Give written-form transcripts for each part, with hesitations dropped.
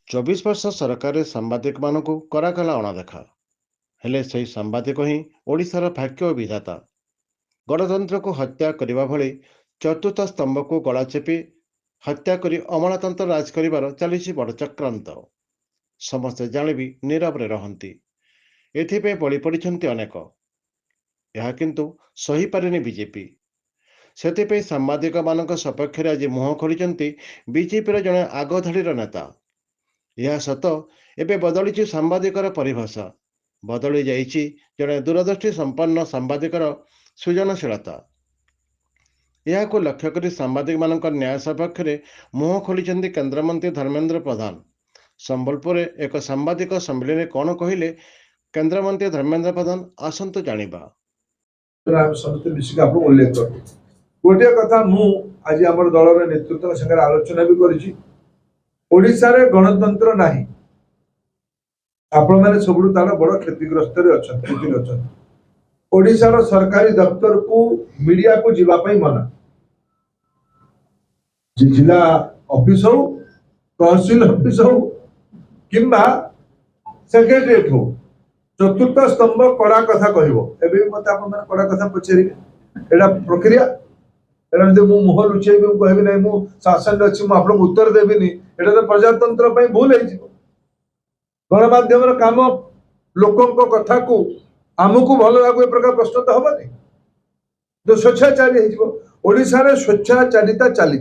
24 ବର୍ଷ ସରକାରରେ ସାମ୍ବାଦିକମାନଙ୍କୁ କରାଗଲା ଅଣଦେଖା। ହେଲେ ସେହି ସାମ୍ବାଦିକ ହିଁ ଓଡ଼ିଶାର ଭାଗ୍ୟ ଓ ବିଧାତା। ଗଣତନ୍ତ୍ରକୁ ହତ୍ୟା କରିବା ଭଳି ଚତୁର୍ଥ ସ୍ତମ୍ଭକୁ ଗଳା ଚେପି ହତ୍ୟା କରି ଅମଳାତନ୍ତ୍ର ରାଜ କରିବାର ଚାଲିଛି ବଡ଼ ଚକ୍ରାନ୍ତ। ସମସ୍ତେ ଜାଣିବି ନୀରବରେ ରହନ୍ତି। ଏଥିପାଇଁ ବଳି ପଡ଼ିଛନ୍ତି ଅନେକ। ଏହା କିନ୍ତୁ ସହିପାରିନି ବିଜେପି। ସେଥିପାଇଁ ସାମ୍ବାଦିକମାନଙ୍କ ସପକ୍ଷରେ ଆଜି ମୁହଁ ଖୋଲିଛନ୍ତି ବିଜେପିର ଜଣେ ଆଗଧାଡ଼ିର ନେତା। ଏହା ସତ, ଏବେ ବଦଳିଛି ସାମ୍ବାଦିକର ପରିଭାଷା। ବଦଳି ଯାଇଛି ଜଣେ ଦୂରଦୃଷ୍ଟି ସମ୍ପନ୍ନ ସାମ୍ବାଦିକର ସୃଜନଶୀଳତା। ଏହାକୁ ଲକ୍ଷ୍ୟ କରି ସାମ୍ବାଦିକମାନଙ୍କ ନ୍ୟାୟ ସପକ୍ଷରେ ମୁହଁ ଖୋଲିଛନ୍ତି କେନ୍ଦ୍ରମନ୍ତ୍ରୀ ଧର୍ମେନ୍ଦ୍ର ପ୍ରଧାନ। ସମ୍ବଲପୁରରେ ଏକ ସାମ୍ବାଦିକ ସମ୍ମିଳନୀରେ କ'ଣ କହିଲେ କେନ୍ଦ୍ରମନ୍ତ୍ରୀ ଧର୍ମେନ୍ଦ୍ର ପ୍ରଧାନ, ଆସନ୍ତୁ ଜାଣିବା। गोटे कथा मु आज आम दलर नेतृत्व संगे आलोचना भी करी ओडिशारे गणतंत्र नाही। आपण माने सबुठु तार बड़ क्षतिग्रस्त अच्छा ओडिशार सरकारी दफ्तर को मीडिया को जीवा पई मना। जिला ऑफिस हो, तहसील ऑफिस हो किंबा सेक्रेटरीट हो, चतुर्थ स्तंभ कड़ा कथा कहबो। एबे मते आपण माने कड़ा कथा पचेरी एडा प्रक्रिया एडा जे मु मुह लुचेबी मु कहबी नै मु शासन अछि मु आपन उत्तर देबिनी एडा तो प्रजातंत्र पई भूल है जी। गणमाध्यम काम लोकों कथा को आमको भल लागू ए प्रकार प्रश्न तो हबनी। जो स्वेच्छाचारी है ओडिशा रे स्वेच्छाचारिता चली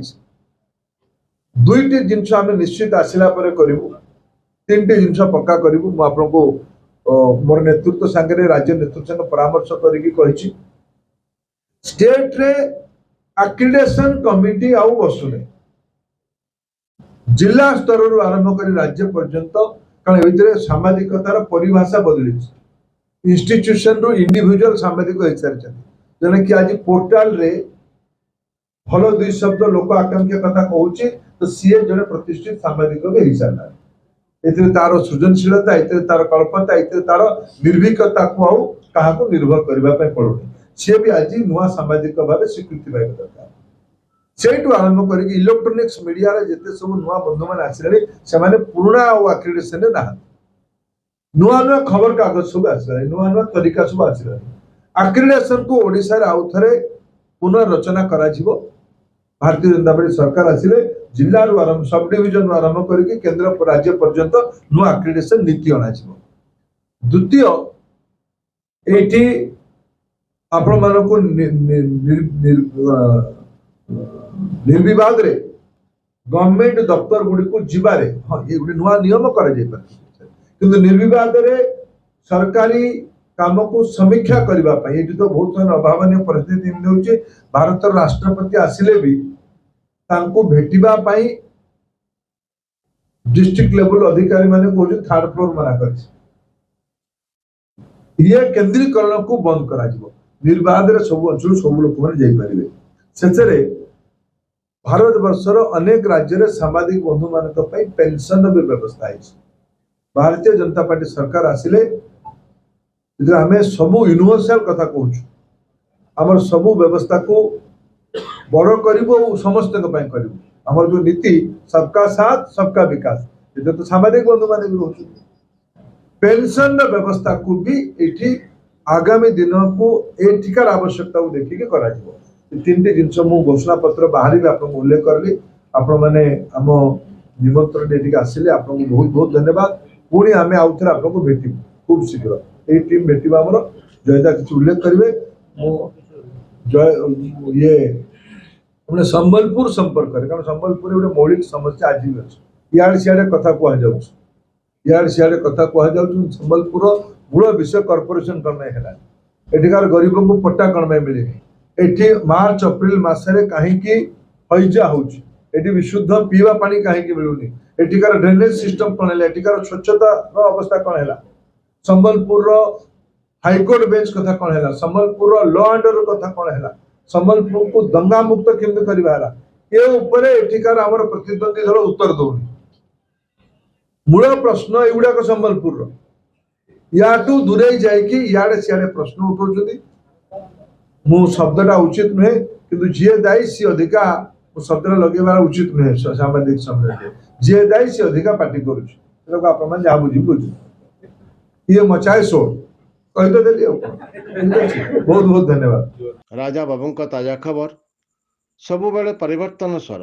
दुईटी जिनस आम निश्चित आसला करूँ, तीन जिनस पक्का करूँ। मु आपको मोर नेतृत्व सांगे राज्य नेतृत्व संगे परामर्श करी स्टेट रे एक्रीडेशन कमिटी आउ बसुने जिला स्तर रु आरंभ कर राज्य पर्यंत, कारण ए सामाजिकतार परिभाषा बदली इंस्टीट्यूशन रु इंडिविजुअल सामाजिक हो सारी जने कि आज पोर्टाल रे भल दुई शब्द लोक आकांक्षा कथा कहूँ तो सीए जने प्रतिष्ठित सामाजिक भी हो सारा। ए तार सृजनशीलता, ए तार कल्पना, ए तार निर्भीकता को आउ क्या निर्भर करने पड़ुनी। सी भी आज नुआ सामाजिक भाव स्वीकृति पाइबा दरकार। से आरंभ कर इलेक्ट्रोनिक्स मीडिया रे जिते सब नुआ बंधु मैंने आसले से पुराना आक्रेडिटेशन ना नुआ नुआ खबर कागज सब आसला, नुआ नुआ तरीका सब आसला। आक्रेडिटेशन को ओडिशा रे आउ थरे पुनर्रचना करा जिवो। भारतीय जनता पार्टी सरकार आसिले जिला रु आरंभ सब डिविजन आरंभ करके केंद्र राज्य पर्यंत नुआ आक्रेडिटेशन नीति अना जिवो। द्वितीय एठी आपण मानको निर्विवाद रे गवर्नमेंट दफ्तर गुडी को जिबारे हां ये गुडी नुआ नियम करा जाय पर किंतु निर्विवाद रे सरकारी काम को समीक्षा करबा पई एठी तो बहुत अभावनीय परिस्थिति होउचे। भारत राष्ट्रपति आसिले भी तांको भेटिबा पई डिस्ट्रिक्ट लेवल अधिकारी माने कोजु थर्ड फ्लोर मना करछि। ये केंद्रीकरण को बंद करा जिवो। निर्वाद रे सब अंचल सब लोक माने जाई परिबे। सेचरे भारत वर्षर अनेक राज्य रे सामाजिक बंधु मानक पई पेंशन भी व्यवस्था है। भारतीय जनता पार्टी सरकार आसिले हमें सबू यूनिवर्सल कथा कहूँ आमर सबू व्यवस्था को बड़ करूँ समस्त आमर जो नीति सबका साथ सबका विकास ये तो सामाजिक बंधु मान भी रोच पेंशन व्यवस्था को भी ये आगामी दिन को एठिकार आवश्यकता को देखिए कर तीन जिनस मु घोषणा पत्र बाहर भी आपको उल्लेख करली। आपण मैंने आम निमंत्रण ये आसिले आपको बहुत बहुत धन्यवाद। पुणी आम आउ थे आपको भेटू खूब शीघ्र ये टीम भेटा आमर जयदा किसी उल्लेख करेंगे जय ये मैंने संबलपुर संपर्क करें कारण संबलपुर गोटे मौलिक समस्या आज भी अच्छे इे सियाड़े कथा कहु इे सियाड़े कथा कहु संबलपुर मूल विषय कॉर्पोरेशन कौन है एठिकार गरीब को पट्टा कौन मिले एठी मार्च अप्रैल मासरे कहीं हैजा होती विशुद्ध पीवा पानी कहीं मिलूनी एठिकार ड्रेनेज सिस्टम कौन है एठिकार स्वच्छता अवस्था कौन है संबलपुर हाईकोर्ट बेंच कथा कौन है संबलपुर लॉ एंड ऑर्डर कथा कौन है संबलपुर को दंगा मुक्त केमती करवा ये ऊपर एठिकार आमर प्रतिद्वंदी दल उत्तर दौनी मूल प्रश्न एगुड़ाक संबलपुर याटू दूरे जाइए इे सियाड़े प्रश्न उठाऊँ मु शब्दटा उचित नुहे कि जी दायी सी अधिका शब्द लगे उचित नुहे सामाजिक सम्मेलन जी दायी से अधिका पार्टी करुच्च आप जहाँ बुझी बुझ ये मचाए शोर कही तो देली बहुत बहुत धन्यवाद। राजा बाबूଙ୍କ ताजा खबर ସବୁବେଳେ ପରିବର୍ତ୍ତନ ସ୍ୱର।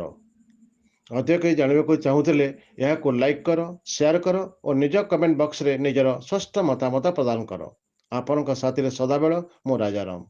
ଅଧିକ କେହି ଜାଣିବାକୁ ଚାହୁଁଥିଲେ ଏହାକୁ ଲାଇକ୍ କର, ସେୟାର କର ଓ ନିଜ କମେଣ୍ଟ ବକ୍ସରେ ନିଜର ସ୍ପଷ୍ଟ ମତାମତ ପ୍ରଦାନ କର। ଆପଣଙ୍କ ସାଥିରେ ସଦାବେଳେ ମୁଁ ରାଜାରାମ।